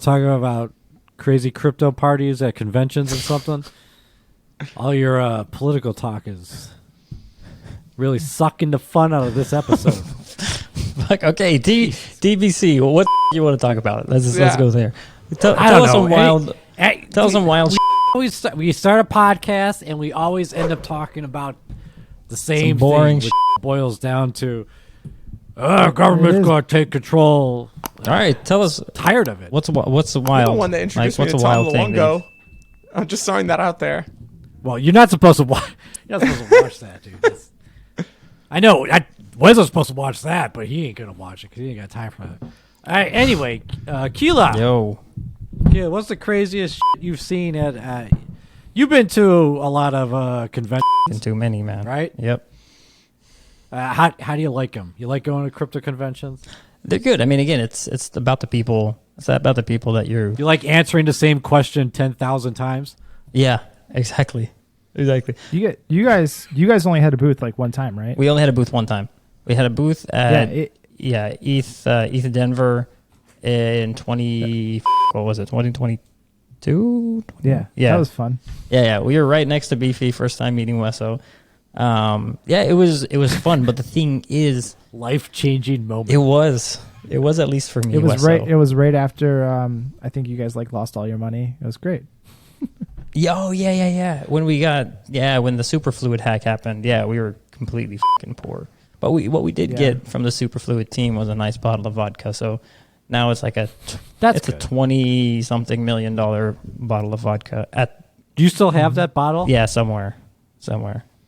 want to talk about crazy crypto parties at conventions and something? All your political talk is really sucking the fun out of this episode. Okay, DBC. What you want to talk about? Let's go there. Tell us some wild. Tell us some wild. We start a podcast and we always end up talking about the same boring thing, which boils down to government's going to take control. All right, tell us. Tired of it. What's the wild? You're the one that introduced me to Tom Luongo. I'm just throwing that out there. Well, you're not supposed to watch. You're not supposed to watch that, dude. I know. Weso's supposed to watch that, but he ain't gonna watch it because he ain't got time for that. All right. Anyway, Kila. Kila, what's the craziest shit you've seen at? You've been to a lot of conventions. Been too many, man. Right? Yep. How do you like them? You like going to crypto conventions? They're good. I mean, again, it's about the people. It's about the people that you're. You like answering the same question 10,000 times? Yeah. Exactly. You guys only had a booth like one time, right? We only had a booth one time. We had a booth at ETH Denver in 2022? Yeah. That was fun. Yeah. We were right next to Beefy, first time meeting Weso. It was fun, but the thing is, life-changing moment. It was at least for me. It was Weso. It was right after I think you guys lost all your money. It was great. Yeah. When the superfluid hack happened, we were completely fucking poor. But what we did get from the superfluid team was a nice bottle of vodka. So now it's like a $20-something million bottle of vodka. Do you still have that bottle? Yeah, somewhere.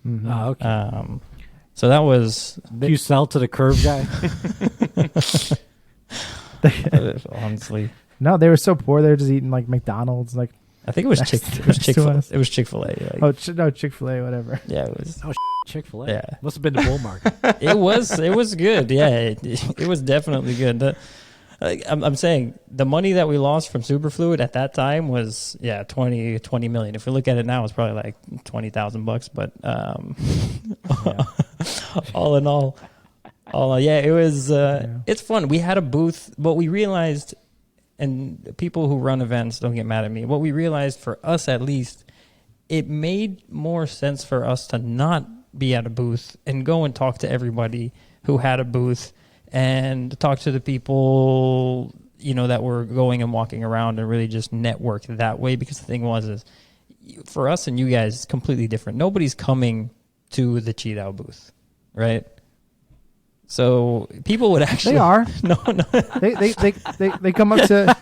Mm-hmm. Oh, okay. So that was. Do you sell to the curve guy? Honestly, no, they were so poor. They were just eating like McDonald's, like. I think it was Chick-fil-A. It was Chick-fil-A. Chick-fil-A, whatever. Yeah, it was. Chick-fil-A. Yeah, must have been the bull market. It was good. Yeah, it was definitely good. I'm saying the money that we lost from Superfluid at that time was 20 million. If we look at it now, it's probably like $20,000. But all in all, it was. It's fun. We had a booth, but we realized. And people who run events, don't get mad at me. What we realized, for us at least, it made more sense for us to not be at a booth and go and talk to everybody who had a booth and talk to the people, that were going and walking around and really just network that way. Because the thing is for us and you guys, it's completely different. Nobody's coming to the qidao booth, right? So people would actually. They are. No. They come up to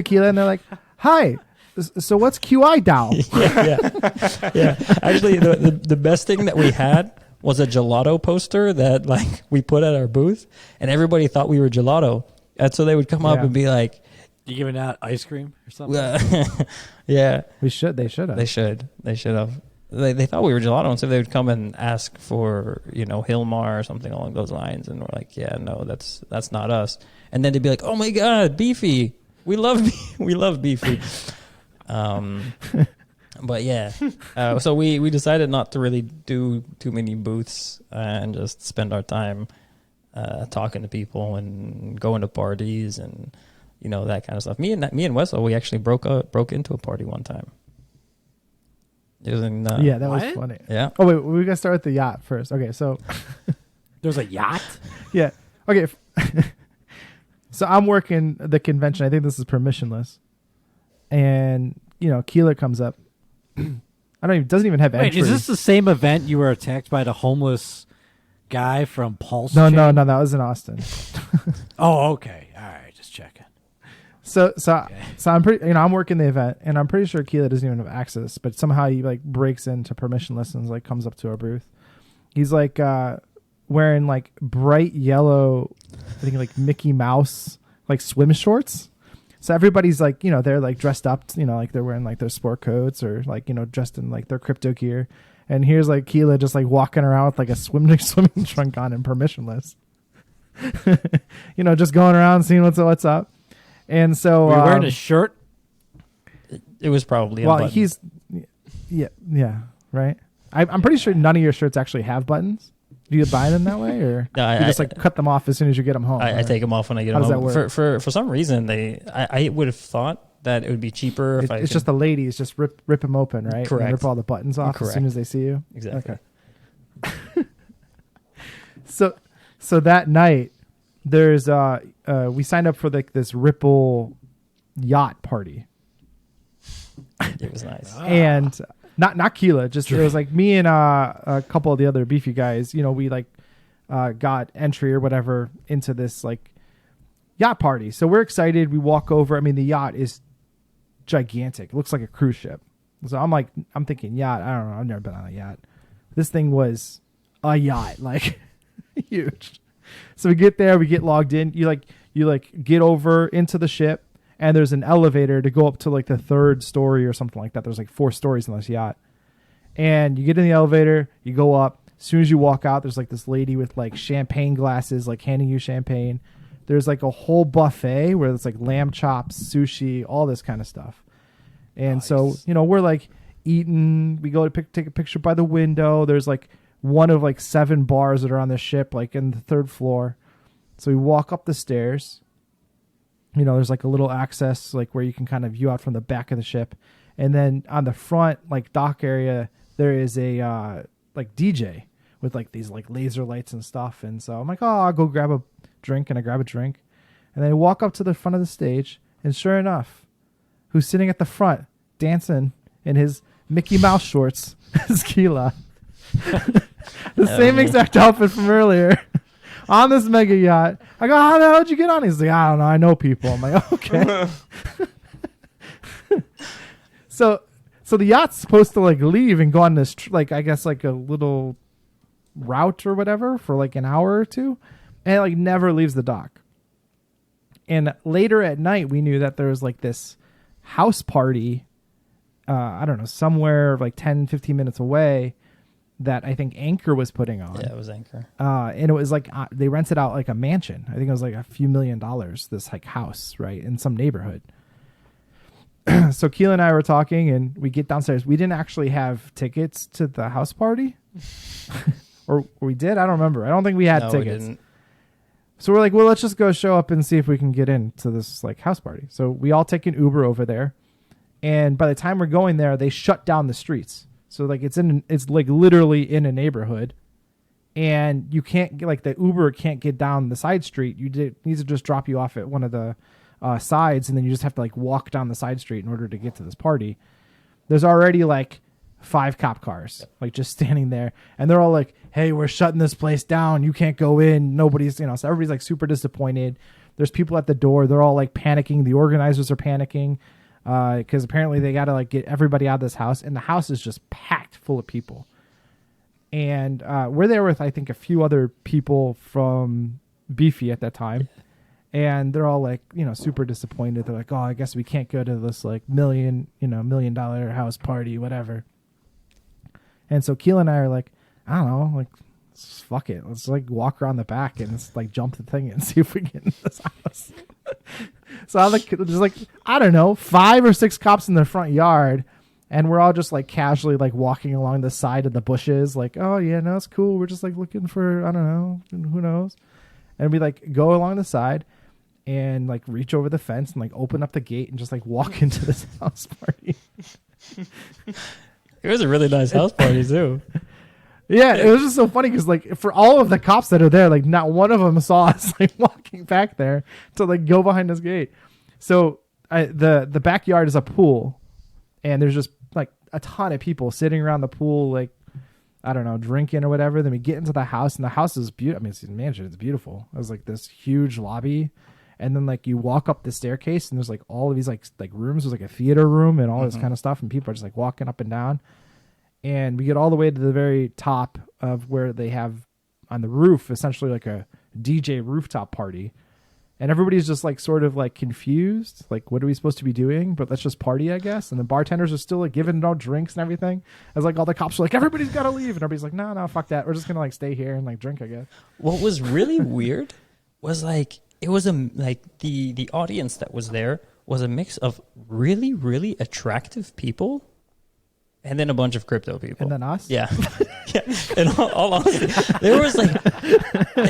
Kila and they're like, "Hi, so what's qidao?" Yeah. Actually, the best thing that we had was a gelato poster that we put at our booth, and everybody thought we were gelato, and so they would come up and be like, "You giving out ice cream or something?" Yeah. They should have. They should have. They thought we were gelato, and so they would come and ask for, Hilmar or something along those lines, and we're like, yeah, no, that's not us. And then they'd be like, oh my god, Beefy, we love Beefy. But yeah, so we decided not to really do too many booths and just spend our time talking to people and going to parties and that kind of stuff. Me and Weso, we actually broke into a party one time. It was in, that was funny. Yeah. Oh wait, we gotta start with the yacht first. Okay, so there's a yacht. Yeah. Okay. So I'm working the convention. I think this is permissionless, and Kila comes up. Doesn't even have entry. Wait, is this the same event you were attacked by the homeless guy from Pulse? No, that was in Austin. Oh, okay. All right, just checking. So I'm pretty, I'm working the event, and I'm pretty sure Kila doesn't even have access, but somehow he breaks into permissionless and comes up to our booth. He's wearing bright yellow, I think Mickey Mouse swim shorts. So everybody's they're dressed up, they're wearing their sport coats or dressed in their crypto gear. And here's Kila just walking around with a swimming trunk on and permissionless. Just going around seeing what's up. And so were you wearing a shirt? It was probably a button. He's right. I'm pretty sure none of your shirts actually have buttons. Do you buy them that way, or No, you just like cut them off as soon as you get them home? I take them off when I get them How home. does that work? For some reason, I would have thought that it would be cheaper if it's just the ladies just rip them open, right? Correct. And rip all the buttons off as soon as they see you. Exactly. Okay. So that night, there's we signed up for like this Ripple yacht party. It was nice. And not Kila, just it was like me and a couple of the other Beefy guys. You know, we like got entry or whatever into this like yacht party. So we're excited. We walk over. I mean, the yacht is gigantic. It looks like a cruise ship. So I'm thinking yacht. I don't know. I've never been on a yacht. This thing was a yacht, like huge. So we get there. We get logged in. You get over into the ship. And there's an elevator to go up to like the 3rd story or something like that. There's like 4 stories in this yacht. And you get in the elevator, you go up. As soon as you walk out, there's like this lady with like champagne glasses, like handing you champagne. There's like a whole buffet where it's like lamb chops, sushi, all this kind of stuff. And so, we're like eating. We go to take a picture by the window. There's like one of like 7 bars that are on the ship, like in the 3rd floor. So we walk up the stairs. There's like a little access, like where you can kind of view out from the back of the ship. And then on the front, like dock area, there is a like DJ with like these like laser lights and stuff. And so I'm like, oh, I'll go grab a drink. And I grab a drink. And then I walk up to the front of the stage. And sure enough, who's sitting at the front dancing in his Mickey Mouse shorts is Kila. The same exact outfit from earlier. On this mega yacht. I go, how the hell did you get on? He's like, I don't know. I know people. I'm like, okay. So the yacht's supposed to like leave and go on this, I guess like a little route or whatever for like an hour or two. And it like never leaves the dock. And later at night, we knew that there was like this house party, I don't know, somewhere like 10, 15 minutes away, that I think Anchor was putting on. Yeah, it was Anchor. And it was like they rented out like a mansion. I think it was like a few $1 million, this like house, right, in some neighborhood. So Kila and I were talking, and we get downstairs. We didn't actually have tickets to the house party. or we did? I don't remember. I don't think we had tickets. We didn't. So we're like, well, let's just go show up and see if we can get into this like house party. So we all take an Uber over there. And by the time we're going there, they shut down the streets. So like it's like literally in a neighborhood, and you can't get, like the Uber can't get down the side street. It needs to just drop you off at one of the sides, and then you just have to like walk down the side street in order to get to this party. There's already like 5 cop cars like just standing there, and they're all like, "Hey, we're shutting this place down. You can't go in. Nobody's so everybody's like super disappointed. There's people at the door. They're all like panicking. The organizers are panicking. Because apparently they got to like get everybody out of this house, and the house is just packed full of people. And we're there with I think a few other people from Beefy at that time, and they're all like super disappointed. They're like, oh, I guess we can't go to this like $1 million house party, whatever. And so Kila and I are like, I don't know, like fuck it, let's like walk around the back and just like jump the thing and see if we get in this house. So there's like, I don't know, 5 or 6 cops in the front yard, and we're all just like casually like walking along the side of the bushes, like, oh yeah, no, it's cool. We're just like looking for, I don't know, who knows. And we like go along the side and like reach over the fence and like open up the gate and just like walk into this house party. It was a really nice house party too. Yeah, it was just so funny because like for all of the cops that are there, like not one of them saw us like walking back there to like go behind this gate. So the backyard is a pool, and there's just like a ton of people sitting around the pool, like I don't know, drinking or whatever. Then we get into the house, and the house is beautiful. I mean, it's a mansion; it's beautiful. It was like this huge lobby, and then like you walk up the staircase, and there's like all of these like rooms. There's like a theater room and all this kind of stuff, and people are just like walking up and down. And we get all the way to the very top of where they have on the roof, essentially like a DJ rooftop party. And everybody's just like sort of like confused. Like, what are we supposed to be doing? But let's just party, I guess. And the bartenders are still like giving out drinks and everything. As like all the cops are like, everybody's got to leave. And everybody's like, no, fuck that. We're just going to like stay here and like drink, I guess. What was really weird was like, it was like the audience that was there was a mix of really, really attractive people and then a bunch of crypto people. And then us? Yeah. Yeah. And all honesty, there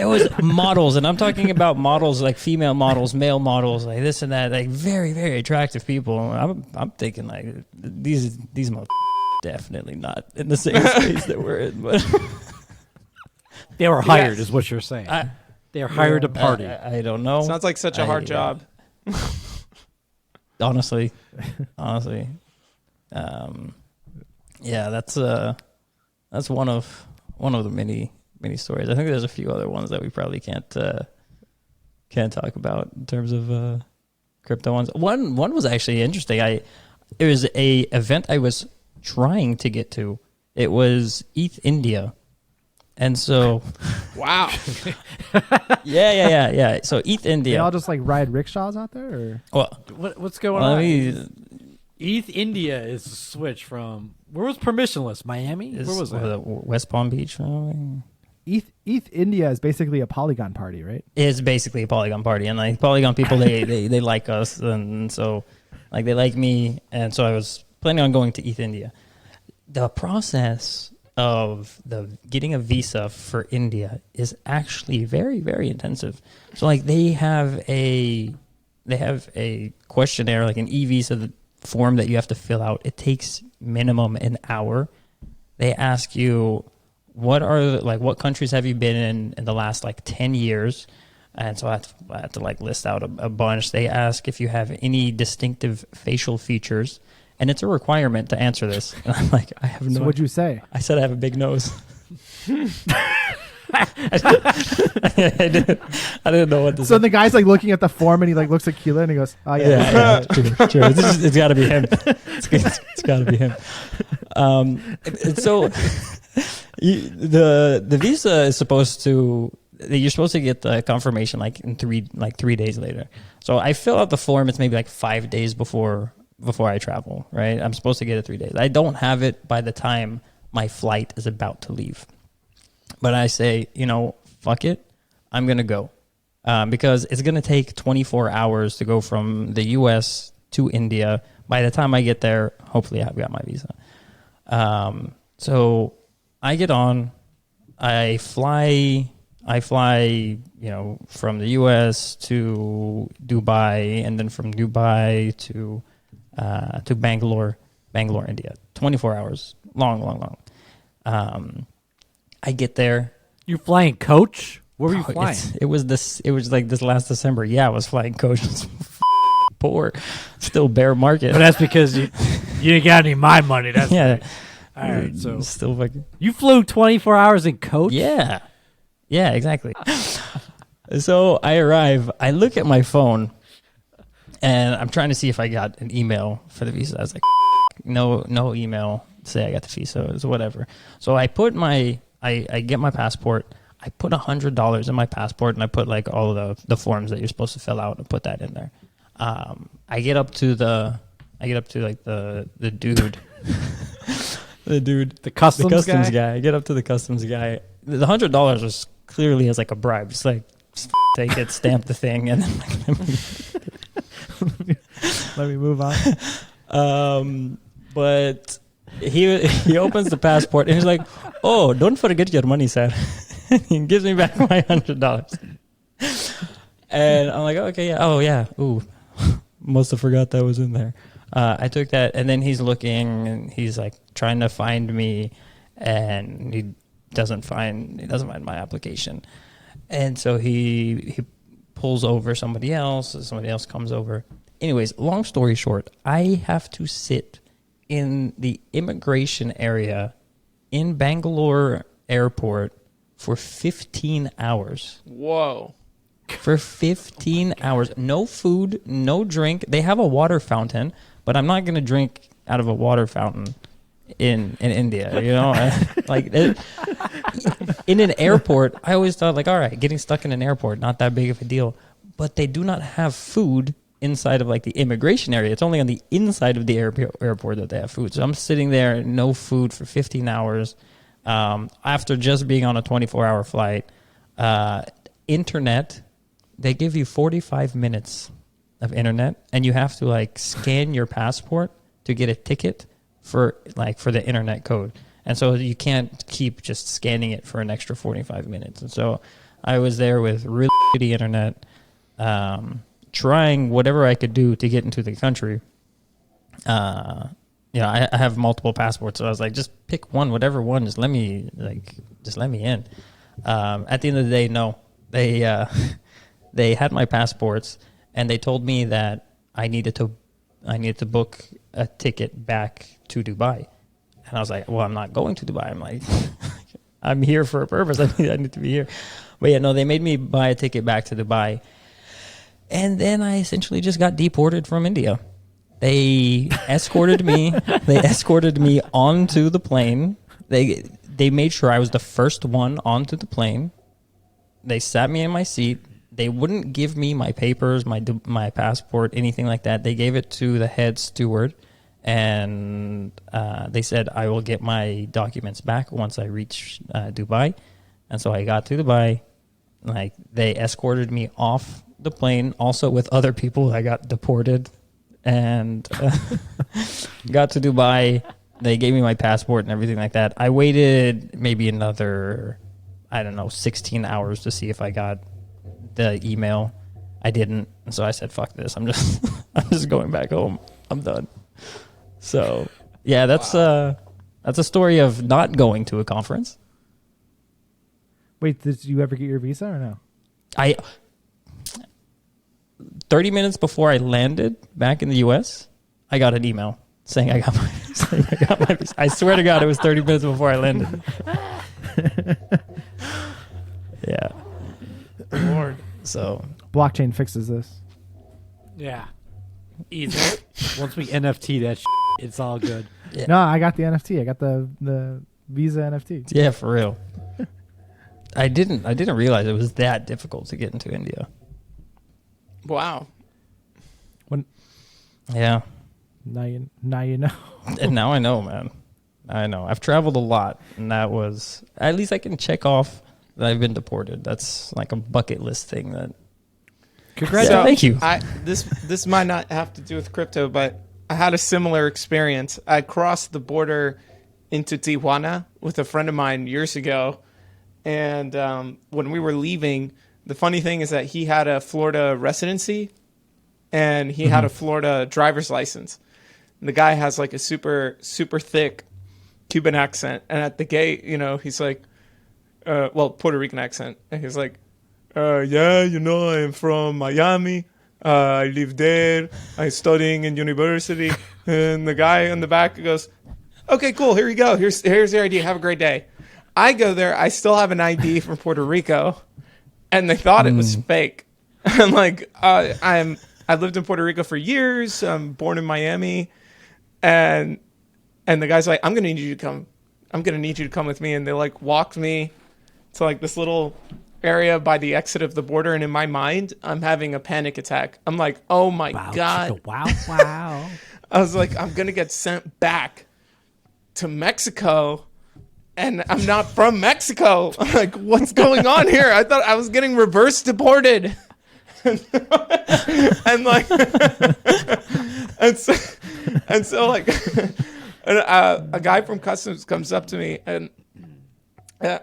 was models, and I'm talking about models like female models, male models, like this and that, like very, very attractive people. I'm thinking like these definitely not in the same space that we're in, but they were hired, is what you're saying. They are hired to party. I don't know. Sounds like such a hard job. Honestly. Yeah, that's one of the many stories. I think there's a few other ones that we probably can't talk about in terms of crypto ones. One was actually interesting. It was a event I was trying to get to. It was ETH India. And so wow. Yeah. So ETH India. They all just like ride rickshaws out there, or what's going on? ETH India is a switch from where was permissionless? Miami? Where was that? West Palm Beach. ETH India is basically a Polygon party, right? It's basically a Polygon party, and like Polygon people, they like us, and so like they like me, and so I was planning on going to ETH India. The process of getting a visa for India is actually very, very intensive. So like they have a questionnaire, like an e-visa form that you have to fill out. It takes minimum an hour. They ask you what countries have you been in the last like 10 years, and so I had to like list out a bunch. They ask if you have any distinctive facial features, and it's a requirement to answer this. And I'm like, I have no. So what'd you say? I said I have a big nose. I didn't know what to say. So the guy's like looking at the form, and he like looks at Kila, and he goes, "Oh yeah, true. It's got to be him. It's got to be him." So the visa is supposed to. You're supposed to get the confirmation like 3 days later. So I fill out the form. It's maybe like 5 days before I travel. Right? I'm supposed to get it 3 days. I don't have it by the time my flight is about to leave. But I say, fuck it, I'm going to go. Because it's going to take 24 hours to go from the U.S. to India. By the time I get there, hopefully I've got my visa. So I get on, I fly, from the U.S. to Dubai, and then from Dubai to Bangalore, India. 24 hours, long. I get there. You flying coach? Where were you flying? It was like this last December. Yeah, I was flying coach. Poor, still bear market. But that's because you didn't got any of my money. That's yeah. All right, so still fucking. You flew 24 hours in coach? Yeah, exactly. So I arrive. I look at my phone, and I'm trying to see if I got an email for the visa. I was like, no email. Say I got the visa, so whatever. So I put I get my passport. I put $100 in my passport, and I put like all of the forms that you're supposed to fill out and put that in there. I get up to like the dude, the customs guy. I get up to the customs guy. The $100 was clearly as like a bribe. Just like take it, stamp the thing, and then let me move on. But he opens the passport, and he's like, "Oh, don't forget your money, sir." He gives me back my $100, and I'm like, "Okay, yeah, oh yeah, ooh, must have forgot that was in there." I took that, and then he's looking, and he's like trying to find me, and he doesn't find my application, and so he pulls over somebody else. Somebody else comes over. Anyways, long story short, I have to sit in the immigration area in Bangalore airport for 15 hours. Whoa. For 15 hours. No food, no drink. They have a water fountain, but I'm not going to drink out of a water fountain in India, in an airport. I always thought like, all right, getting stuck in an airport, not that big of a deal. But they do not have food inside of like the immigration area. It's only on the inside of the airport that they have food. So I'm sitting there, no food for 15 hours. After just being on a 24-hour flight. Internet, they give you 45 minutes of internet, and you have to like scan your passport to get a ticket for the internet code. And so you can't keep just scanning it for an extra 45 minutes. And so I was there with really shitty internet, trying whatever I could do to get into the country. I have multiple passports, so I was like, just pick one, whatever one, just let me in. At the end of the day, no, they had my passports, and they told me that I needed to book a ticket back to Dubai. And I was like, well, I'm not going to Dubai. I'm like, I'm here for a purpose. I need to be here. But yeah, no, they made me buy a ticket back to Dubai. And then I essentially just got deported from India. They escorted me. They escorted me onto the plane. They made sure I was the first one onto the plane. They sat me in my seat. They wouldn't give me my papers, my passport, anything like that. They gave it to the head steward. And they said, I will get my documents back once I reach Dubai. And so I got to Dubai. Like, they escorted me off the plane, also with other people. I got deported and got to Dubai. They gave me my passport and everything like that. I waited maybe another, 16 hours to see if I got the email. I didn't. And so I said, fuck this. I'm just going back home. I'm done. So, yeah, that's a story of not going to a conference. Wait, did you ever get your visa or no? 30 minutes before I landed back in the U.S., I got an email saying I got my visa. I swear to God, it was 30 minutes before I landed. Yeah. Lord. So blockchain fixes this. Yeah. Easy. Once we NFT that shit, it's all good. Yeah. No, I got the NFT. I got the Visa NFT. Yeah, for real. I didn't realize it was that difficult to get into India. Wow. Yeah. Now you know. And now I know, man. I know. I've traveled a lot, and that was, at least I can check off that I've been deported. That's like a bucket list thing that. Congrats. Yeah, thank you. This might not have to do with crypto, but I had a similar experience. I crossed the border into Tijuana with a friend of mine years ago. And when we were leaving, the funny thing is that he had a Florida residency and he had a Florida driver's license. And the guy has like a super, super thick Cuban accent. And at the gate, he's like, Puerto Rican accent. And he's like, I am from Miami. I live there. I'm studying in university. And the guy in the back goes, okay, cool. Here you go. Here's your ID. Have a great day. I go there. I still have an ID from Puerto Rico, and they thought it was fake. I'm like, I lived in Puerto Rico for years. I'm born in Miami, and the guy's like, I'm gonna need you to come. I'm gonna need you to come with me. And they like walked me to like this little area by the exit of the border. And in my mind, I'm having a panic attack. I'm like, oh my God. Wow. I was like, I'm gonna get sent back to Mexico. And I'm not from Mexico. I'm like, what's going on here? I thought I was getting reverse deported. and like, and so like, a guy from customs comes up to me and,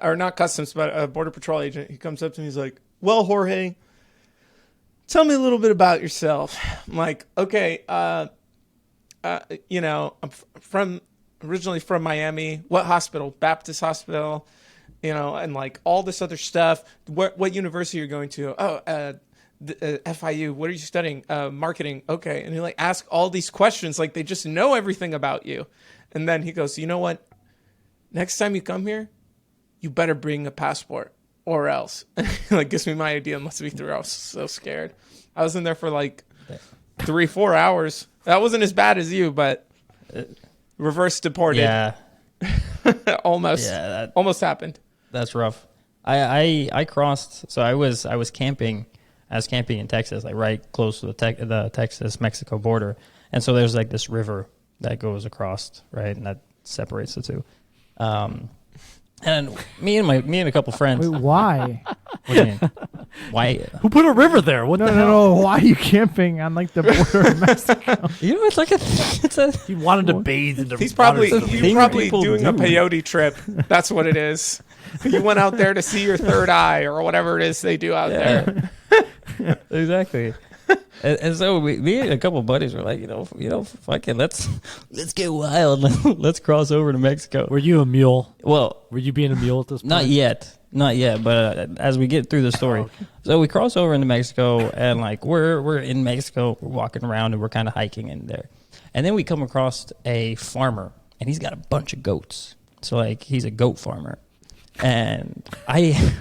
or not customs, but a border patrol agent. He comes up to me. He's like, well, Jorge, tell me a little bit about yourself. I'm like, okay, I'm originally from Miami. What hospital? Baptist Hospital, and like all this other stuff. What university are you going to? FIU. What are you studying? Marketing. Okay. And he like ask all these questions like they just know everything about you. And then he goes, you know what? Next time you come here, you better bring a passport or else. And he like gives me my ID and lets me through. I was so scared. I was in there for like 3-4 hours. That wasn't as bad as you, but reverse deported. Yeah. Almost. Yeah, that almost happened. That's rough. I crossed. So I was camping. I was camping in Texas, like right close to the Texas-Mexico border. And so there's like this river that goes across, right, and that separates the two. And me and a couple friends. Wait, why? What do you mean? Why? Who put a river there? What No, the no, hell? no. Why are you camping on like the border of Mexico? You know, it's a. He wanted to bathe in the He's probably waters of the thing doing a do. peyote trip. That's what it is. You went out there to see your third eye or whatever it is they do out there. Exactly. And so me and a couple of buddies were like, fuck it, let's get wild. Let's cross over to Mexico. Were you a mule? Well, Were you being a mule at this point? not yet. But as we get through the story, so we cross over into Mexico, and like we're in Mexico, we're walking around, and we're kind of hiking in there, and then we come across a farmer, and he's got a bunch of goats. So like he's a goat farmer. And I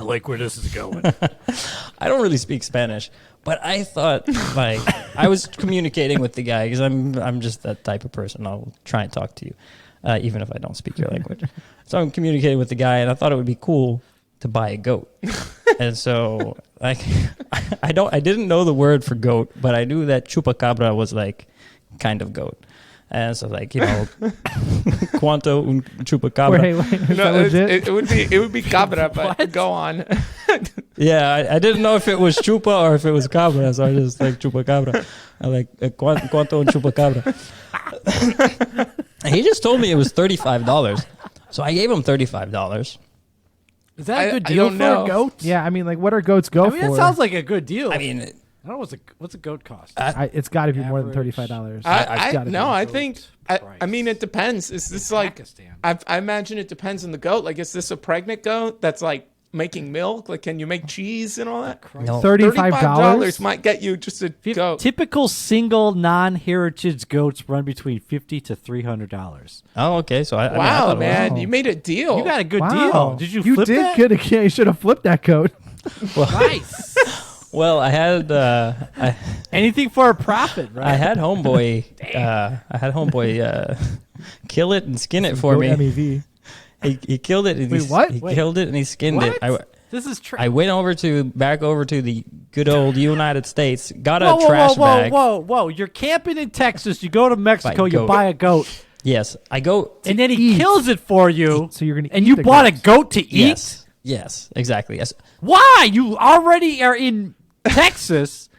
like where this is going. I don't really speak Spanish, but I thought like I was communicating with the guy because I'm just that type of person. I'll try and talk to you, even if I don't speak your language. So I'm communicating with the guy, and I thought it would be cool to buy a goat. And so like I didn't know the word for goat, but I knew that chupacabra was like kind of goat. And so, like, cuánto un chupacabra? Wait, is that No, legit? it would be cabra, but go on. Yeah, I didn't know if it was chupa or if it was cabra, so I just like chupacabra. I like cuánto un chupacabra. And he just told me it was $35, so I gave him $35. Is that a good I deal don't for know. a goat? Yeah, I mean, like, what are goats go I mean, for? that sounds like a good deal. I mean, I don't know what's a goat cost. It's got to be more than Average. $35. I think. I price. mean, it depends. Is this like? Pakistan. I imagine it depends on the goat. Like, is this a pregnant goat that's like making milk? Like, can you make cheese and all that? no. $35 might get you just a goat. Typical single non-heritage goats run between $50 to $300. Oh, okay. So I Wow, thought it was- man, Wow. you made a deal. You got a good Wow. deal. Did you flip did that? good. Yeah, you should have flipped that goat. Nice. Well, I had Anything for a profit, right? I had homeboy kill it and skin it for Goat me. MEV. He killed it. And Wait, what? He Wait. killed it and he skinned it. This is I went back over to the good old United States, got a whoa, trash bag. Whoa. You're camping in Texas. You go to Mexico. You goat. buy a goat. Yes, I go. And then he kills it for you. So you're gonna and eat you the bought goat. a goat to eat? Yes, exactly. Yes. Why? You already are in Texas.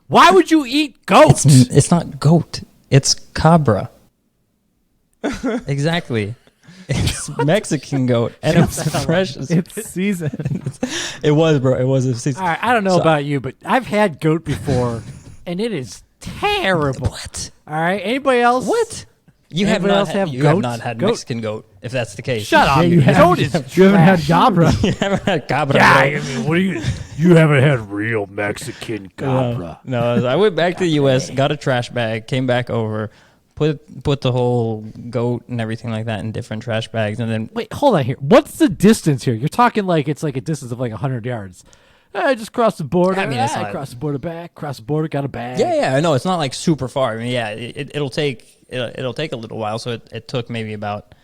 Why would you eat goats? It's not goat. It's cabra. Exactly. It's Mexican goat, and it's fresh. It's seasoned. It was, bro. It was a season. All right, I don't know So- about you, but I've had goat before, and it is terrible. What? All right, anybody else? What? You have Anybody not else had, have you have goat? not had Goat? Mexican goat, if that's the case. Shut up. Yeah, you have. Goat is You haven't had trash. Gabra. You haven't had cabra. Yeah, bro. I mean, what do you haven't had real Mexican cabra. No, I went back to the U.S., got a trash bag, came back over, put the whole goat and everything like that in different trash bags, and then Wait, hold on here. What's the distance here? You're talking like it's like a distance of like 100 yards. I just crossed the border. I mean, it's I not- crossed the border back. Crossed the border, got a bag. yeah, I know it's not like super far. I mean, yeah, it'll take a little while. So it took maybe about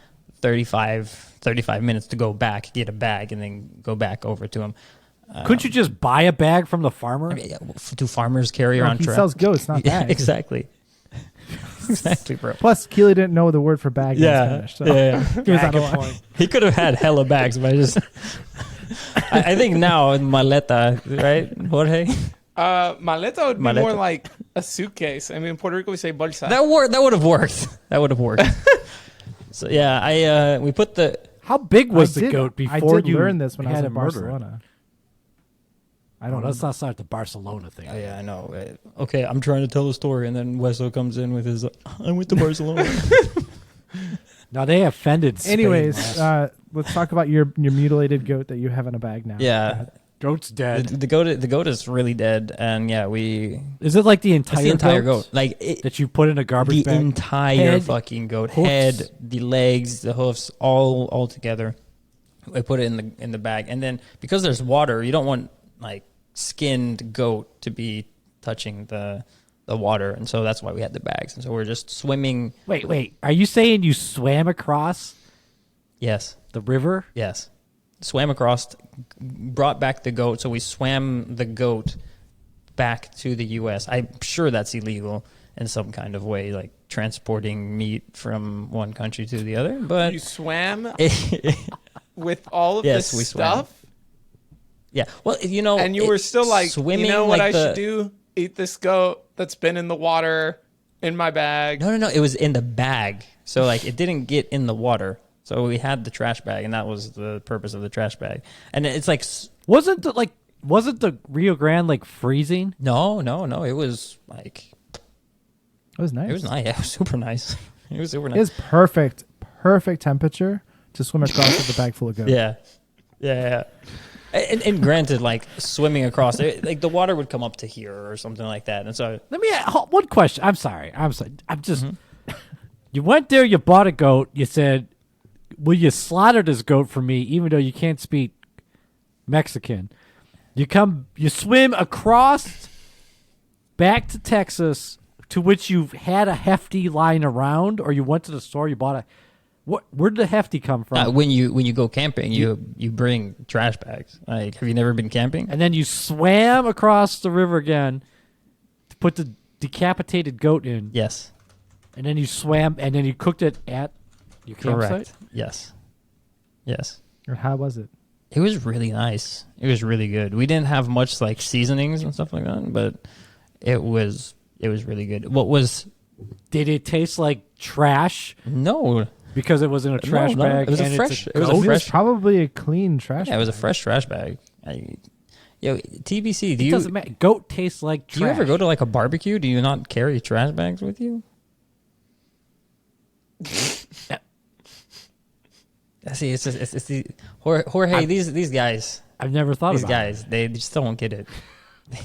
35 minutes to go back, get a bag, and then go back over to him. Couldn't you just buy a bag from the farmer? I mean, yeah, do farmers carry No, around he trash? sells goats, not Yeah, bags. exactly. Exactly, bro. Plus, Keely didn't know the word for bag in Spanish. So. yeah. He was Yeah, out of good line. point. He could have had hella bags, but I just. I think now in maleta, right, Jorge? Maleta would be Maleta. more like a suitcase. I mean, in Puerto Rico we say bolsa. That would have worked. That would have worked. So yeah, we put the. How big was I the did- goat I before did you learn this when I was had in to murder it? Barcelona. I No, don't let's know. not start the Barcelona thing. Oh yeah, I know. Okay, I'm trying to tell a story, and then Weso comes in with his. I went to Barcelona. Now they offended Spain Anyways, last- let's talk about your mutilated goat that you have in a bag now. Yeah, goat's dead. the goat is really dead, and yeah, we. Is it like the It's entire, the entire goat goat, like it, that you put in a garbage the bag? entire Head, fucking goat, hoofs. head, the legs, the hoofs, all together. I put it in the bag, and then because there's water, you don't want like skinned goat to be touching the water, and so that's why we had the bags, and so we're just swimming. Wait. Are you saying you swam across Yes, the river? yes, swam across, brought back the goat, so we swam the goat back to the U.S. I'm sure that's illegal in some kind of way, like transporting meat from one country to the other, but You swam with all of Yes, this we swam. stuff. Yeah. Well, and you were still like, swimming. You know what like I should do? Eat this goat that's been in the water in my bag. No. It was in the bag. So like it didn't get in the water. So we had the trash bag, and that was the purpose of the trash bag. And it's like, wasn't the Rio Grande like freezing? no. It was like, It was nice. it was nice. Yeah, it was super nice. It was super nice. It was perfect temperature to swim across with a bag full of goat. Yeah. And granted, like swimming across, like the water would come up to here or something like that. And so, Let me one question. I'm sorry. I'm just. You went there. You bought a goat. You said, "Will you slaughter this goat for me?" Even though you can't speak Mexican, you swim across back to Texas, to which you've had a hefty lying around, or you went to the store. You bought a. Where did the hefty come from? when you go camping, you bring trash bags. Like, have you never been camping? And then you swam across the river again to put the decapitated goat in. Yes. And then you swam, and then you cooked it at your campsite? Correct. Yes. Or how was it? It was really nice. It was really good. We didn't have much like seasonings and stuff like that, but it was really good. Did it taste like trash? No. Because it was in a trash bag. It was and a fresh. It was It a was fresh. probably a clean trash. Yeah, it was a fresh trash bag. TBC. It doesn't matter. Goat tastes like trash. Do you ever go to like a barbecue? Do you not carry trash bags with you? See, it's the Jorge. These guys. I've never thought These about guys, they just don't get it.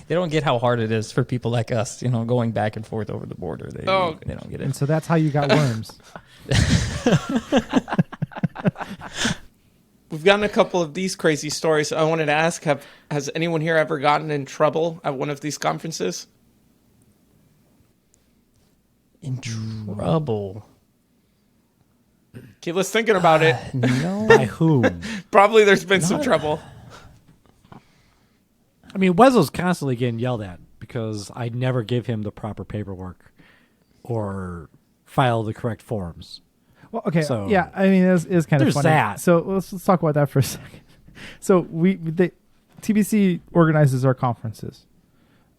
They don't get how hard it is for people like us, going back and forth over the border. They don't get And it. so that's how you got worms. We've gotten a couple of these crazy stories. I wanted to ask, has anyone here ever gotten in trouble at one of these conferences? In trouble. Kila's thinking about it. No. By whom? Probably there's been some trouble. I mean, Weso's constantly getting yelled at because I never give him the proper paperwork or file the correct forms. Well, okay, So, yeah. I mean, it is kind of there's funny. that. So let's talk about that for a second. So TBC organizes our conferences,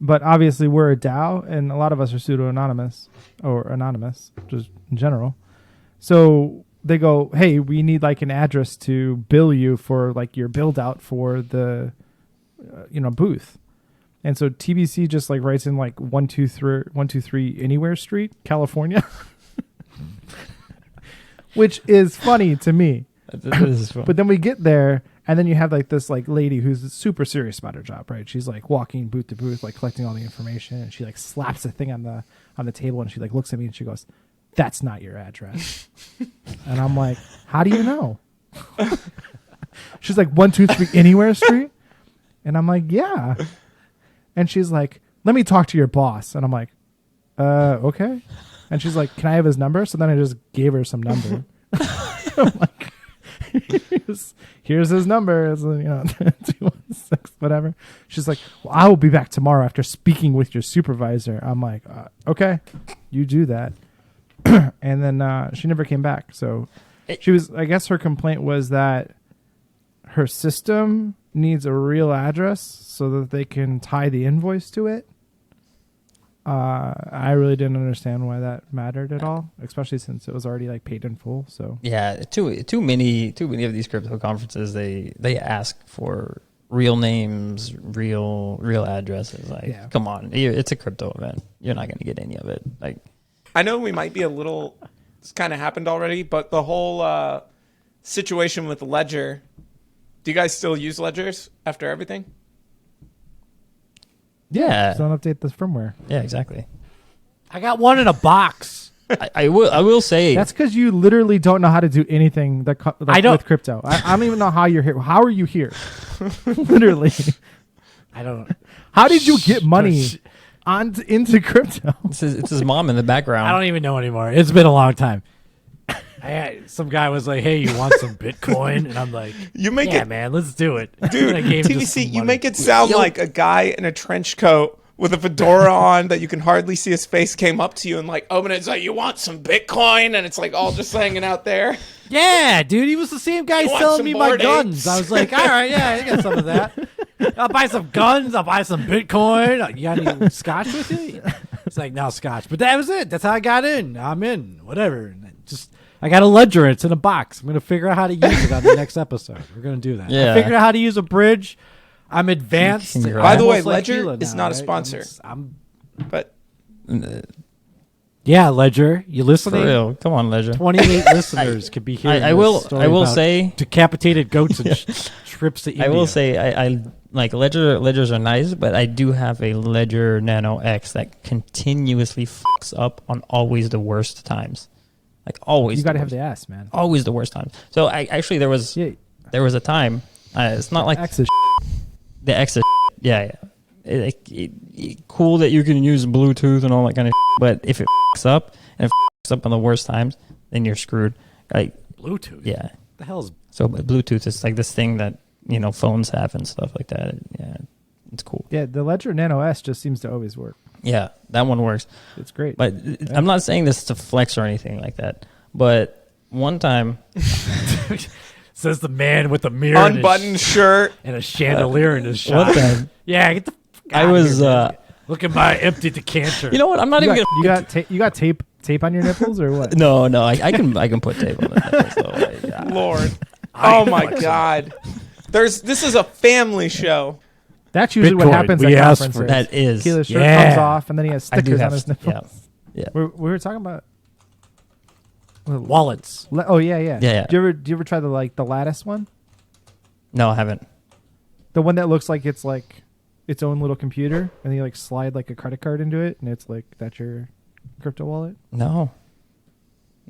but obviously we're a DAO, and a lot of us are pseudo-anonymous or anonymous, just in general. So they go, "Hey, we need like an address to bill you for like your build out for the, booth." And so TBC just like writes in like 123 Anywhere Street, California. Which is funny to me. This is fun. But then we get there, and then you have like this like lady who's super serious about her job, right? She's like walking booth to booth, like collecting all the information, and she like slaps a thing on the table, and she like looks at me and she goes, "That's not your address." And I'm like, "How do you know?" She's like, 123 Anywhere Street, and I'm like, "Yeah." And she's like, "Let me talk to your boss," and I'm like, "Okay." And she's like, "Can I have his number?" So then I just gave her some number. I'm like, here's his number. It's 216, whatever. She's like, "Well, I will be back tomorrow after speaking with your supervisor." I'm like, "Okay, you do that." And then she never came back. So I guess her complaint was that her system needs a real address so that they can tie the invoice to it. I really didn't understand why that mattered at all, especially since it was already like paid in full. So yeah, too many of these crypto conferences, they ask for real names, real addresses. Like, come on, it's a crypto event. You're not going to get any of it. Like, I know we might be it's kind of happened already, but the whole situation with Ledger, do you guys still use Ledgers after everything? Yeah. So don't update the firmware. Yeah, exactly. I got one in a box. I will say That's because you literally don't know how to do anything with crypto. I don't even know how you're here. How are you here? Literally. I don't. How did you get money into crypto? it's his mom in the background. I don't even know anymore. It's been a long time. Some guy was like, "Hey, you want some Bitcoin?" And I'm like, man, let's do it." Dude, I gave him just TVC, some you money. make it sound like a guy in a trench coat with a fedora on that you can hardly see his face came up to you and like open it. It's like, "You want some Bitcoin?" And it's like all just hanging out there. Yeah, dude, he was the same guy You want selling some me my Bored guns. Apes? I was like, "All right, yeah, I got some of that." I'll buy some guns. I'll buy some Bitcoin. You got any scotch with you? It's like, no scotch. But that was it. That's how I got in. I'm in. Whatever. And I got a ledger. It's in a box. I'm going to figure out how to use it on the next episode. We're going to do that. Yeah. I figured out how to use a bridge. I'm advanced. By the way, Almost like Ledger Kila is now, not a right? sponsor. But Yeah, Ledger. You For listening? real. Come on, Ledger. 28 listeners could be here. I will say decapitated goats and trips to India. I will say I like ledgers are nice, but I do have a Ledger Nano X that continuously fucks up on always the worst times. Like always. You got to have the S, man. Always the worst times. So there was a time. It's not like X is the X is yeah. Cool that you can use Bluetooth and all that kind of but if it fucks up and it fucks up on the worst times, then you're screwed. Like Bluetooth. yeah. The hell's So Bluetooth is like this thing that phones have and stuff like that. Yeah, it's cool. Yeah, the Ledger Nano S just seems to always work. Yeah, that one works. It's great. But I'm not saying this to flex or anything like that. But one time, says the man with the mirror, unbuttoned shirt and a chandelier in his shop. one time Yeah, get the. Fuck I out was. Here, man. Look at my empty decanter. You know what? I'm not even gonna. You got tape on your nipples or what? No, I can put tape on it. So, yeah. Lord. Oh my God. This is a family show. That's usually what Bitcoin, happens we at asked conferences. for it. That is. Kila's shirt Yeah. comes off, and then he has I do stickers have. on his nipples. Yeah. We were talking about Wallets. Oh yeah. Yeah. Do you ever try the lattice one? No, I haven't. The one that looks like it's like its own little computer, and then you like slide like a credit card into it, and it's like that's your crypto wallet. No.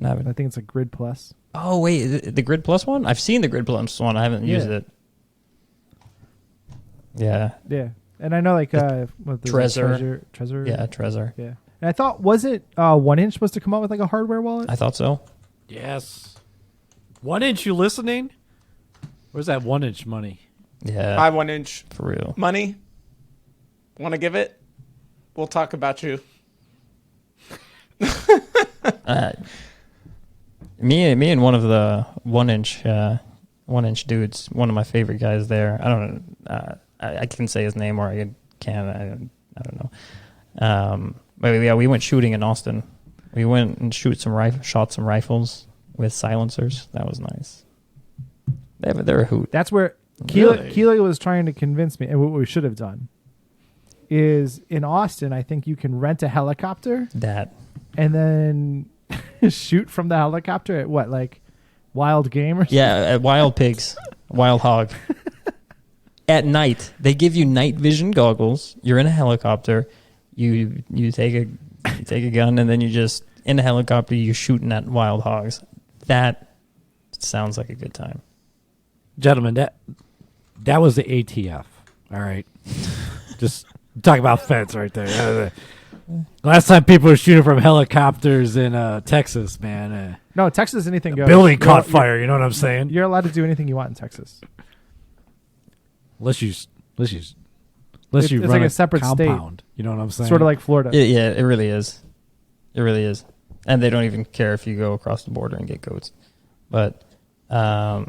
I haven't. I think it's like Grid Plus. Oh wait, the Grid Plus one? I've seen the Grid Plus one. I haven't used it. Yeah. Yeah, and I know like what Trezor. Trezor. Yeah, Trezor. Yeah, and I thought was it 1 inch supposed to come out with like a hardware wallet? I thought so. Yes. 1 inch. You listening? Where's that 1 inch money? Yeah. My 1 inch For real. money. Want to give it? We'll talk about you. Me and one of the 1 inch dudes, one of my favorite guys there. I don't know. I can say his name or I can. I don't know. But yeah, we went shooting in Austin. We went and shot some rifles with silencers. That was nice. They're a hoot. That's where Really? Kila was trying to convince me, and what we should have done is in Austin. I think you can rent a helicopter That. and then shoot from the helicopter at what, like wild game or something? Yeah, at Wild Pigs, Wild Hog. At night, they give you night vision goggles. You're in a helicopter. You take a gun, and then you just in a helicopter. You're shooting at wild hogs. That sounds like a good time. Gentlemen, that was the ATF. All right. Just talk about fence right there. Last time people were shooting from helicopters in Texas, man. No, Texas, anything goes. Building caught fire, you know what I'm saying? You're allowed to do anything you want in Texas. Unless you It's run like a separate compound. You know what I'm saying? Sort of like Florida. Yeah, it really is. It really is. And they don't even care if you go across the border and get goats. But, yeah.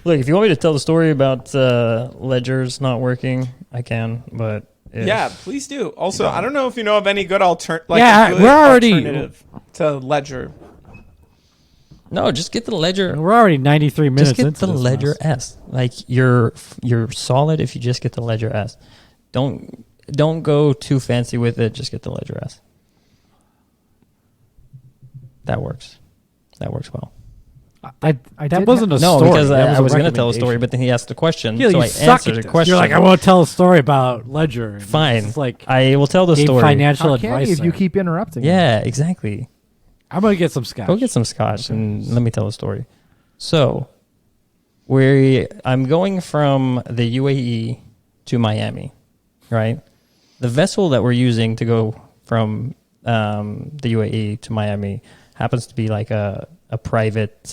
Look, if you want me to tell the story about ledgers not working, I can. But Yeah, please do. Also, I don't know if you know of any good alternative to Ledger. no, just get the ledger. We're already 93 minutes Just get into the this Ledger mess. S. Like you're solid if you just get the Ledger S. Don't go too fancy with it. Just get the Ledger S. That works. That works well. I That did wasn't a No, story. because That I was a going to tell a story, recommendation. but then he asked the question, Yeah, so you I suck answered at the this. question. You're like, I want to tell a story about Ledger. And Fine. It's like I will tell the gave story. financial How can advice. you if you there. keep interrupting? Yeah, exactly. I'm gonna get some scotch. Go get some scotch and let me tell a story. So, I'm going from the UAE to Miami, right? The vessel that we're using to go from the UAE to Miami happens to be like a private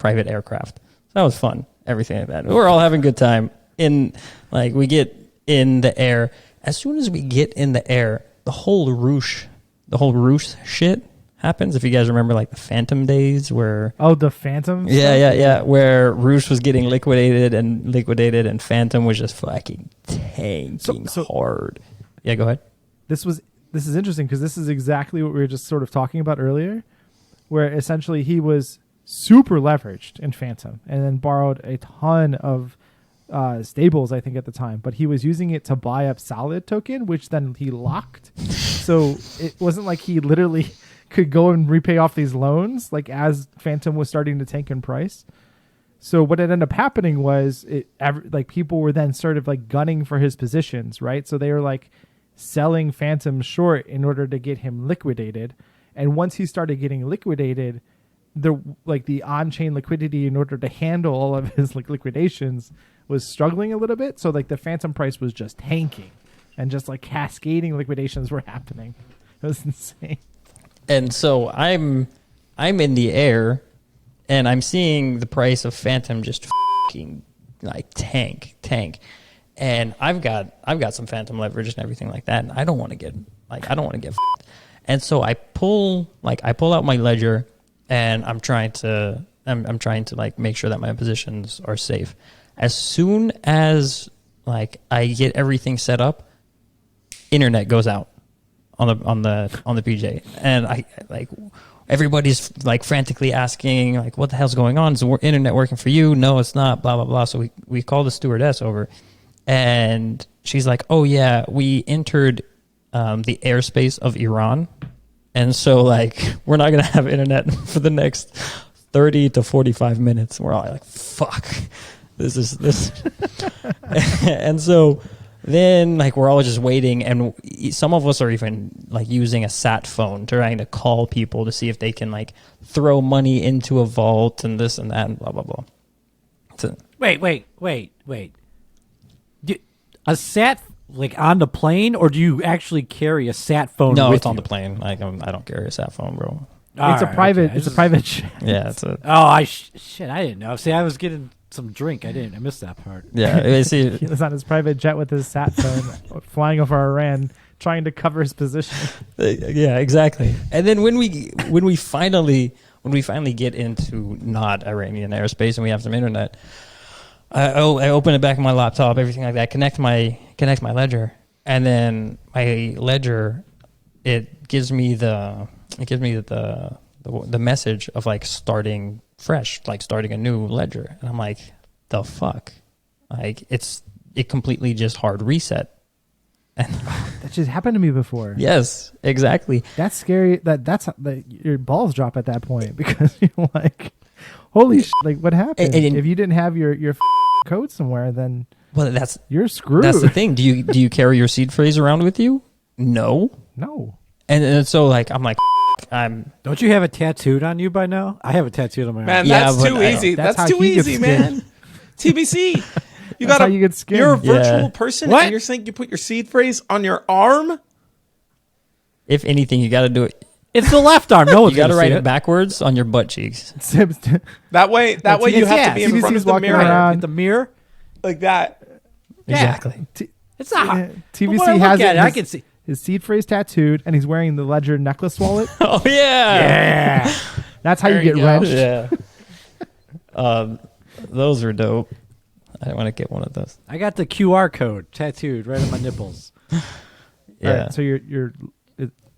aircraft. So that was fun. Everything like that. We're all having a good time. We get in the air. As soon as we get in the air, the whole roosh shit happens. If you guys remember, like the Phantom days, where the Phantom. yeah, where Roosh was getting liquidated, and Phantom was just fucking tanking hard. Yeah, go ahead. This is interesting because this is exactly what we were just sort of talking about earlier, where essentially he was super leveraged in Phantom and then borrowed a ton of stables, I think, at the time, but he was using it to buy up Solid token, which then he locked. So it wasn't like he literally could go and repay off these loans like as Phantom was starting to tank in price. So what ended up happening was like people were then sort of like gunning for his positions, right? So they were like selling Phantom short in order to get him liquidated. And once he started getting liquidated, the on-chain liquidity in order to handle all of his like liquidations was struggling a little bit. So like the Phantom price was just tanking and just like cascading liquidations were happening. It was insane. And so I'm in the air and I'm seeing the price of Phantom just fucking like tank. And I've got some Phantom leverage and everything like that. And I don't want to get f***ed. And so I pull out my ledger and I'm trying to like make sure that my positions are safe. As soon as like I get everything set up, internet goes out on the PJ, and I like everybody's like frantically asking like, what the hell's going on? Is the internet working for you? No, it's not. Blah blah blah. So we call the stewardess over, and she's like, oh yeah, we entered the airspace of Iran, and so like we're not gonna have internet for the next 30 to 45 minutes. We're all like, fuck. This and so then like we're all just waiting, and some of us are even like using a sat phone trying to call people to see if they can like throw money into a vault and this and that and blah blah blah. So, wait. A sat like on the plane, or do you actually carry a sat phone? No, with it's on you? the plane. Like I don't carry a sat phone, bro. It's a private jet. Yeah, it's a. Oh, shit! I didn't know. See, I was getting some drink. I missed that part. Yeah, see, He was on his private jet with his sat phone, flying over Iran, trying to cover his position. Yeah, exactly. And then when we finally get into not Iranian airspace and we have some internet, I open it back on my laptop, everything like that. Connect my ledger, and then my ledger, it gives me the message of like starting fresh, like starting a new ledger, and I'm like, the fuck, like it completely just hard reset. And that just happened to me before. Yes, exactly. That's scary. That's your balls drop at that point because you're like, holy shit, like what happened? And if you didn't have your code somewhere, then you're screwed. That's the thing. Do you carry your seed phrase around with you? No. And so like I'm like, Don't you have it tattooed on you by now? I have it tattooed on my arm. Man, that's too easy. That's too easy, man. TBC. You get scared. You're a virtual person, and you're saying you put your seed phrase on your arm? If anything, you got to do it. It's the left arm. No, you got to write it backwards on your butt cheeks. That way you have to be in front of the mirror. At the mirror, like that. Exactly. It's not. TBC has it. I can see his seed phrase tattooed, and he's wearing the Ledger necklace wallet. Oh yeah. That's how you get wrenched. Yeah. Those are dope. I want to get one of those. I got the QR code tattooed right on my nipples. Yeah. Right, so your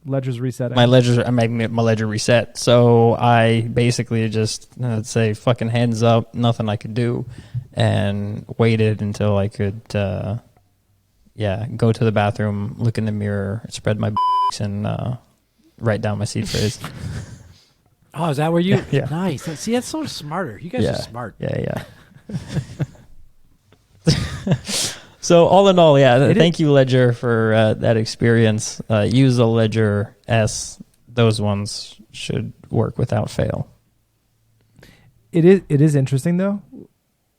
ledger's resetting. My ledger reset. So I basically just say fucking hands up, nothing I could do, and waited until I could go to the bathroom, look in the mirror, spread my and write down my seed phrase. Oh, is that where you? Yeah. Nice. See, that's so smarter. You guys are smart. Yeah. So all in all, thank you, Ledger, for that experience. Use the Ledger S. Those ones should work without fail. It is interesting though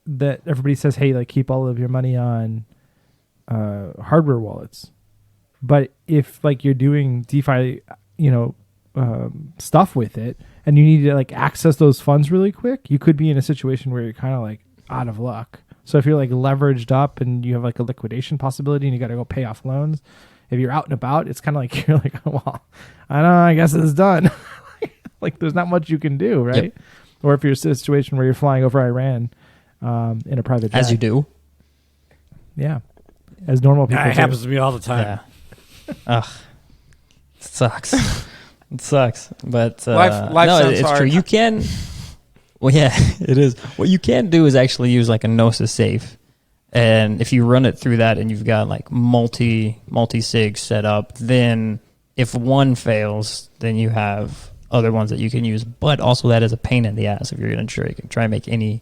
that everybody says, hey, like keep all of your money on hardware wallets, but if like you're doing DeFi, stuff with it, and you need to like access those funds really quick, you could be in a situation where you're kind of like out of luck. So if you're like leveraged up and you have like a liquidation possibility and you got to go pay off loans, if you're out and about, it's kind of like you're like, oh, well, I don't know, I guess it's done. Like there's not much you can do, right? Yep. Or if you're in a situation where you're flying over Iran in a private jet. As you do. Yeah. As normal people It do. happens to me all the time. Yeah. Ugh. It sucks. It sucks. But Life no, sounds it's hard. true. You can. Well, yeah, it is. What you can do is actually use like a Gnosis safe, and if you run it through that, and you've got like multi sig set up, then if one fails, then you have other ones that you can use. But also, that is a pain in the ass if you're going to try and make any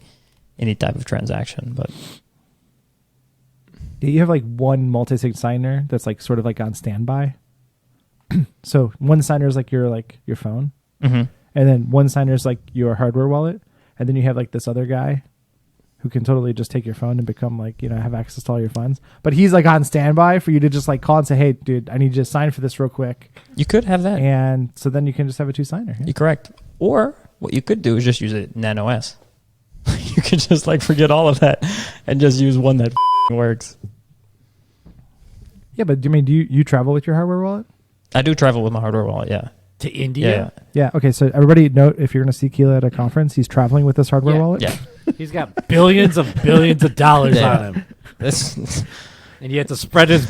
type of transaction. But you have like one multi-sig signer that's like sort of like on standby. So one signer is like your phone, and then one signer is like your hardware wallet, and then you have like this other guy who can totally just take your phone and become like, you know, have access to all your funds. But he's like on standby for you to just like call and say, hey, dude, I need you to sign for this real quick. you could have that. And so then you can just have a two signer. Yeah. You're correct. Or what you could do is just use a Nano S. You could just like forget all of that and just use one that works. Yeah, but do you travel with your hardware wallet? I do travel with my hardware wallet, yeah. To India? Yeah. Okay. So everybody note, if you're going to see Kila at a conference, he's traveling with this hardware wallet. Yeah. He's got billions of dollars Yeah. on him. That's, And you have to spread his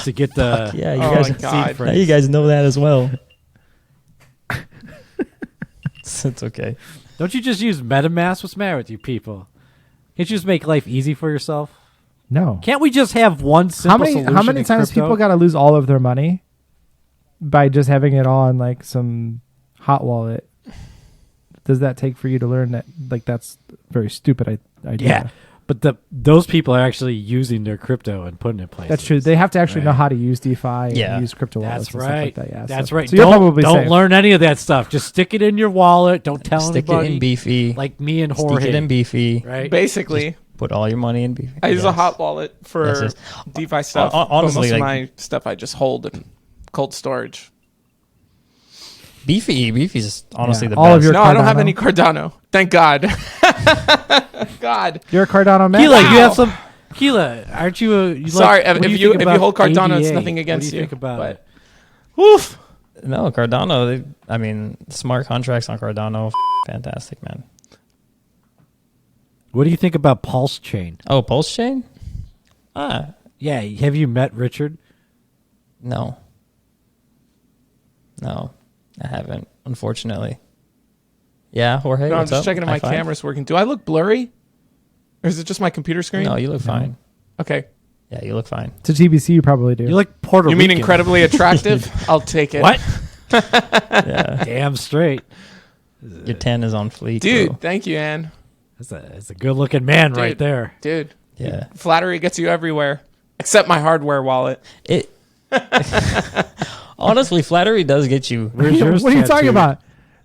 to get the yeah, you Oh guys my God. now you guys know that as well. It's okay. Don't you just use MetaMask? What's the matter with you people? Can't you just make life easy for yourself? No. Can't we just have one simple solution? How many in times crypto? people got to lose all of their money by just having it all on like some hot wallet? Does that take for you to learn that like that's a very stupid idea? Yeah, but those people are actually using their crypto and putting it in place. That's true. They have to actually know Right. how to use DeFi Yeah. and use crypto wallets. That's and right. Stuff like that. Yeah, That's so, right. So you're probably don't safe. learn any of that stuff. Just stick it in your wallet. Don't tell Stick anybody. it in Beefy. Like me and Stick Jorge. it in Beefy. Right. Basically, Put all your money in Beefy. I use a Yes. hot wallet for Yes, yes. DeFi stuff. Honestly, but most like- of my stuff I just hold in cold storage. Beefy's honestly Yeah, the all best. of your No, I don't have Cardano? any Cardano. Thank God. God. You're a Cardano man. Kila, Wow. you have some. Kila, aren't you? You Sorry, like, what do if you think about hold Cardano, it's ADA? nothing against What do you you. think about but- it? Woof. No, Cardano. I mean, smart contracts on Cardano, fantastic, man. What do you think about Pulse Chain? Oh, Pulse Chain? Yeah, have you met Richard? No, I haven't, unfortunately. Yeah, Jorge. No, I'm what's just up? checking if High my five? camera's working. Do I look blurry? Or is it just my computer screen? No, you look fine. Okay. Yeah, you look fine. To TBC, you probably do. You look Puerto You Rican. mean incredibly attractive? I'll take it. What? Yeah, Damn straight. your 10 is on fleek, Dude, bro. thank you, Ann. That's a good looking man right Dude. there. Dude, Yeah, flattery gets you everywhere. Except my hardware wallet. it. Honestly, flattery does get you. Where's yours what are you talking tattooed?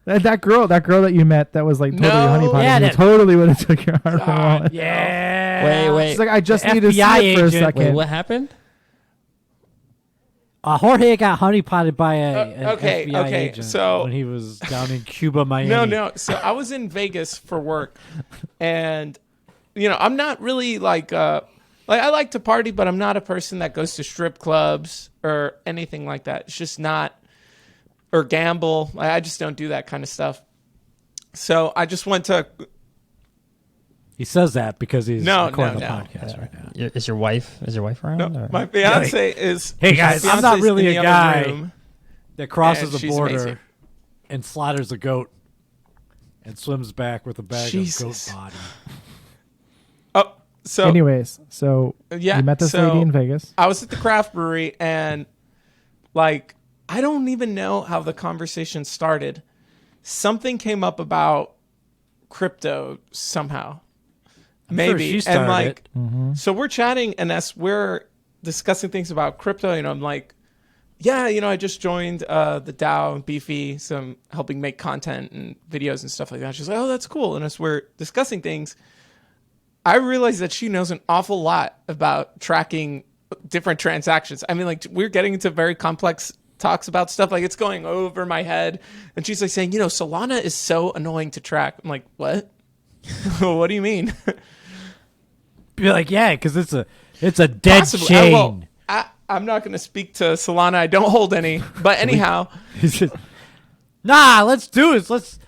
about? That girl that you met that was like totally No. honeypot. Yeah, you that- totally would have took your hardware wallet. Yeah. Wait. She's like, I just The need to see FBI it for a agent. second. Wait, what happened? Jorge got honeypotted by an okay, FBI okay, agent so- when he was down in Cuba, Miami. No. So I was in Vegas for work. And, I'm not really like I like to party, but I'm not a person that goes to strip clubs or anything like that. It's just not, or gamble. I just don't do that kind of stuff. So I just went to, He says that because he's No, recording no, the no. podcast right now. Is your wife around? no, or? my fiance is. Hey, guys, my I'm not fiance's really in a the other guy room. that crosses And the she's border amazing. and slaughters a goat and swims back with a bag Jesus. of goat body. Oh, so Anyways, so Yeah, you met this so- lady in Vegas. I was at the craft brewery and I don't even know how the conversation started. Something came up about crypto somehow. sure Maybe. she And started it. so we're chatting and as we're discussing things about crypto, I'm like, yeah, I just joined the DAO and Beefy, so I'm helping make content and videos and stuff like that. She's like, oh, that's cool. And as we're discussing things, I realized that she knows an awful lot about tracking different transactions. I mean, we're getting into very complex talks about stuff. Like, it's going over my head. And she's like saying, Solana is so annoying to track. I'm like, what? What do you mean? Be like, yeah, because it's a dead Possibly. chain. I'm not going to speak to Solana. I don't hold any. But anyhow, He's just- Nah, let's do it. Let's.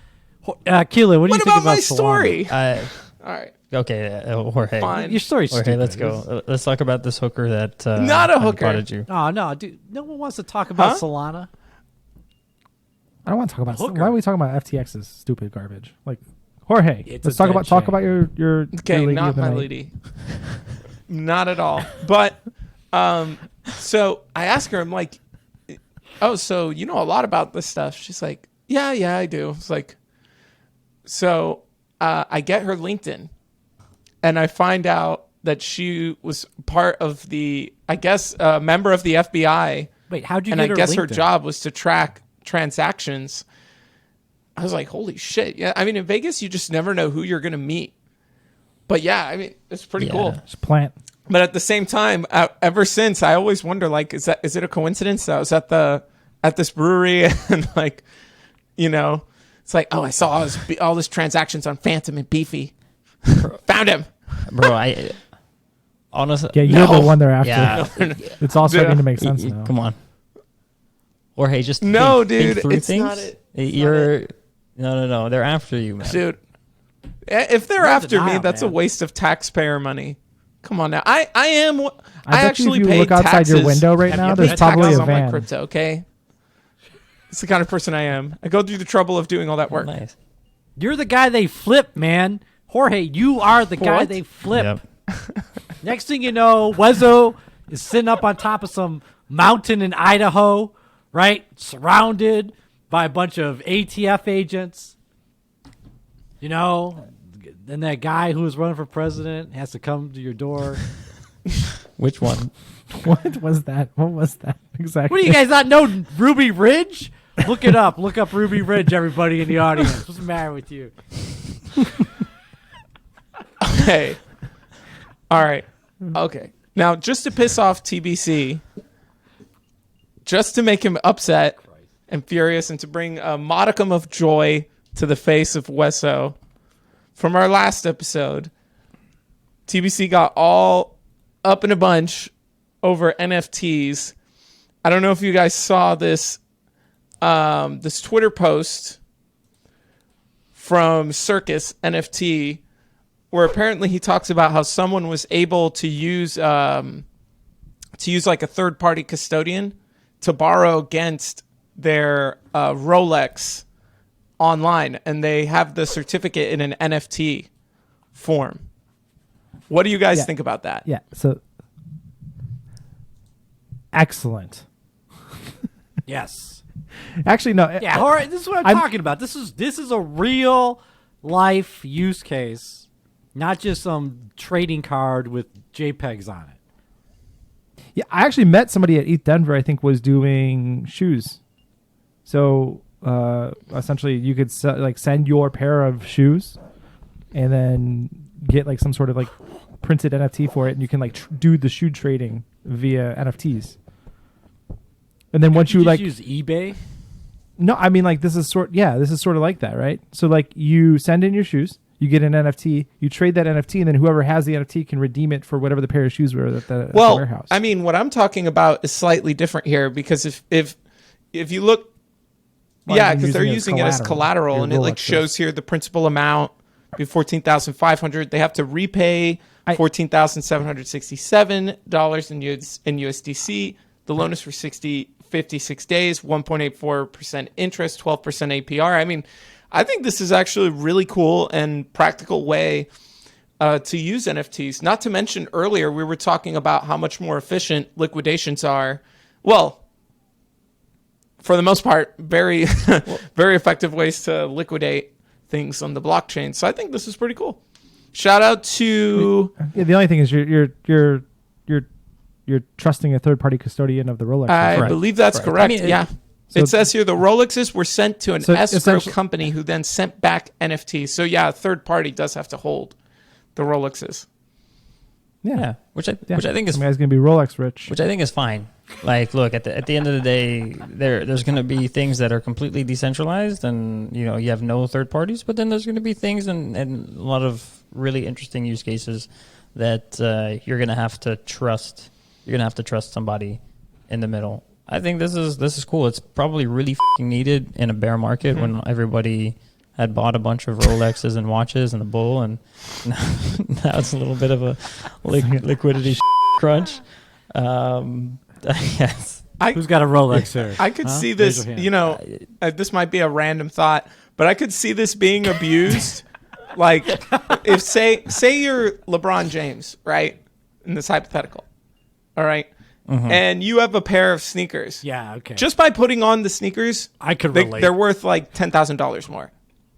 Kila, what do you think about about my Solana? story? All right. Okay, Jorge. Fine. Your story's Jorge, stupid. let's go. Let's talk about this hooker that Not a hooker. honeypotted you. Oh no, dude! No one wants to talk about Solana. I don't want to talk about. Hooker. Why are we talking about FTX's stupid garbage? Like, Jorge, It's let's a talk dead about your Okay, lady not of the my night. lady. Not at all. But so I asked her, I'm like, oh, so you know a lot about this stuff. She's like, yeah, I do. It's like, so I get her LinkedIn and I find out that she was part of the, I guess, member of the FBI. Wait, how'd you And get I her guess her LinkedIn? job was to track transactions. I was like, holy shit. Yeah, I mean, in Vegas, you just never know who you're going to meet. But yeah, I mean, it's pretty cool. Just plant. But at the same time, ever since, I always wonder, like, is it a coincidence that I was at this brewery and like, you know, it's like, oh, I saw all this transactions on Phantom and Beefy. Found him. Bro, I honestly, Yeah, you're the one they're after. yeah, It's all starting to make sense now. come on. Jorge, just No, think dude, through it's things. not it. You're no. They're after you, man. Dude, if they're No after me, denial, that's a man. waste of taxpayer money. Come on now. I am. I bet actually you if you pay look outside taxes. your window right now, I there's pay probably taxes a on my van. crypto. Okay, it's the kind of person I am. I go through the trouble of doing all that work. Nice. You're the guy they flip, man. Jorge, you are the guy What? they flip. Yep. Next thing you know, Weso is sitting up on top of some mountain in Idaho, right? Surrounded by a bunch of ATF agents. You know, and that guy who was running for president has to come to your door. Which one? What was that? What was that exactly? What do you guys not know? Ruby Ridge? Look it up. Look up Ruby Ridge, everybody in the audience. What's the matter with you? Okay. All right. Okay. Now, just to piss off TBC, just to make him upset and furious, and to bring a modicum of joy to the face of Weso, from our last episode, TBC got all up in a bunch over NFTs. I don't know if you guys saw this this Twitter post from Circus NFT, where apparently he talks about how someone was able to use like a third-party custodian to borrow against their Rolex online, and they have the certificate in an NFT form. What do you guys think about that? Yeah. So excellent. Yes. Actually, no. Yeah, Jorge, this is what I'm talking about. This is a real life use case, not just some trading card with JPEGs on it. Yeah, I actually met somebody at ETH Denver. I think was doing shoes. So essentially, you could send your pair of shoes, and then get like some sort of like printed NFT for it, and you can like do the shoe trading via NFTs. And then once you just like use eBay. No, I mean like this is sort of like that, right? So like you send in your shoes, you get an NFT, you trade that NFT, and then whoever has the NFT can redeem it for whatever the pair of shoes were at the warehouse. I mean, what I'm talking about is slightly different here, because if you look, because they're using it as collateral, and it like shows here the principal amount be $14,500. They have to repay $14,767 in USDC. The loan is for 56 days, 1.84% interest, 12% APR. I mean, I think this is actually a really cool and practical way to use NFTs. Not to mention earlier, we were talking about how much more efficient liquidations are. Well, for the most part, very, very effective ways to liquidate things on the blockchain. So I think this is pretty cool. Shout out to... Yeah, the only thing is you're trusting a third-party custodian of the Rolex. I believe that's correct. I mean, yeah. So it says here the Rolexes were sent to an escrow essentially- company who then sent back NFTs. So yeah, a third party does have to hold the Rolexes. Yeah, which I think is some guy's gonna be Rolex rich. which I think is fine. Like, look, at the end of the day, there's going to be things that are completely decentralized, and you have no third parties. But then there's going to be things and a lot of really interesting use cases that you're going to have to trust. You're going to have to trust somebody in the middle. I think this is cool. It's probably really needed in a bear market when everybody had bought a bunch of Rolexes and watches and the bull, and now it's a little bit of a liquidity crunch. Yes. Who's got a Rolex here? I could see this, this might be a random thought, but I could see this being abused. Like, if say you're LeBron James, right? In this hypothetical, all right? And you have a pair of sneakers. Yeah, okay. Just by putting on the sneakers, I could relate. They're worth like $10,000 more.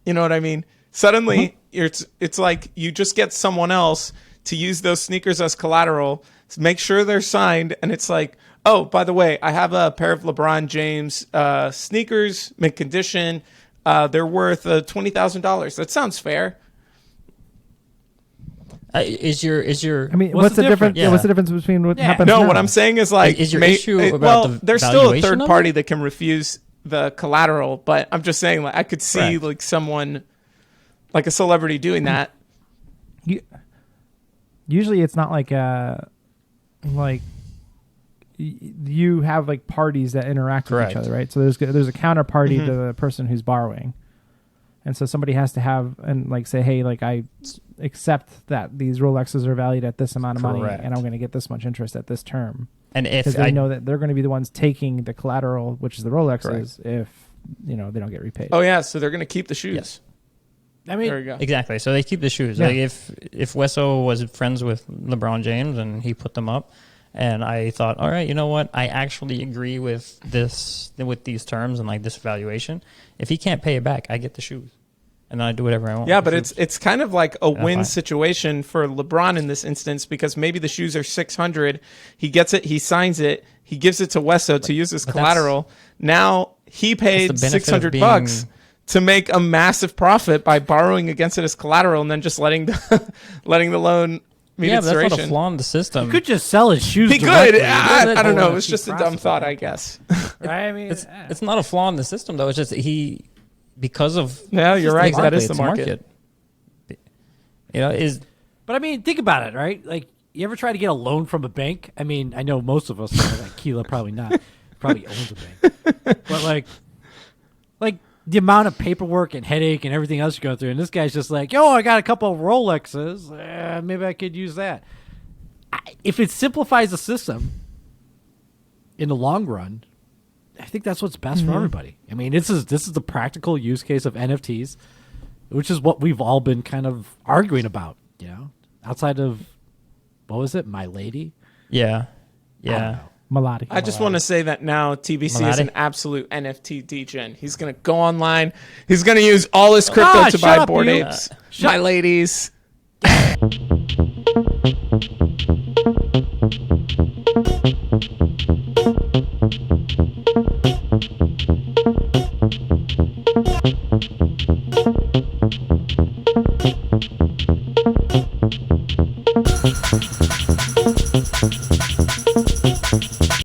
You know what I mean? Suddenly, it's like you just get someone else to use those sneakers as collateral, make sure they're signed, and it's like, oh, by the way, I have a pair of LeBron James sneakers, mint condition. They're worth $20,000. That sounds fair. Is your? I mean, what's the difference? Yeah. What's the difference between what happens? No, now? what I'm saying is like, is your issue about the there's still a valuation third of party it? that can refuse the collateral, but I'm just saying, like, I could see Correct. like someone, like a celebrity doing that. Usually, it's not like you have like parties that interact with each other, right? So there's a counterparty to the person who's borrowing, and so somebody has to have and like say, hey, like I accept that these Rolexes are valued at this amount of money, and I'm going to get this much interest at this term. And if because they know that they're going to be the ones taking the collateral, which is the Rolexes, if they don't get repaid. Oh yeah, so they're going to keep the shoes. Yes. I mean, there you go. Exactly. So they keep the shoes. Yeah. Like if Weso was friends with LeBron James and he put them up, and I thought, all right, you know what? I actually agree with these terms and like this valuation. If he can't pay it back, I get the shoes, and then I do whatever I want. Yeah, but it's kind of like a win situation for LeBron in this instance, because maybe the shoes are $600. He gets it, he signs it, he gives it to Weso to use as collateral. Now he paid $600 to make a massive profit by borrowing against it as collateral, and then just letting the loan meet its but that's duration. not a flaw in the system. you could just sell his shoes. He could. directly. I don't know. It's just a dumb thought, I guess. Right? I mean, It's not a flaw in the system though. It's just because of Yeah, you're right. That is the it's market. But I mean, think about it, right? Like, you ever try to get a loan from a bank? I mean, I know most of us, like Kila, probably not. Probably owns a bank. But like the amount of paperwork and headache and everything else you go through, and this guy's just like, yo, I got a couple of Rolexes. Maybe I could use that. If it simplifies the system in the long run, I think that's what's best for everybody. I mean, this is the practical use case of NFTs, which is what we've all been kind of arguing about, outside of, what was it, My Lady? Yeah. Melodic. I just want to say that now TBC is an absolute NFT degen. He's going to go online. He's going to use all his crypto to buy Bored Apes. My ladies.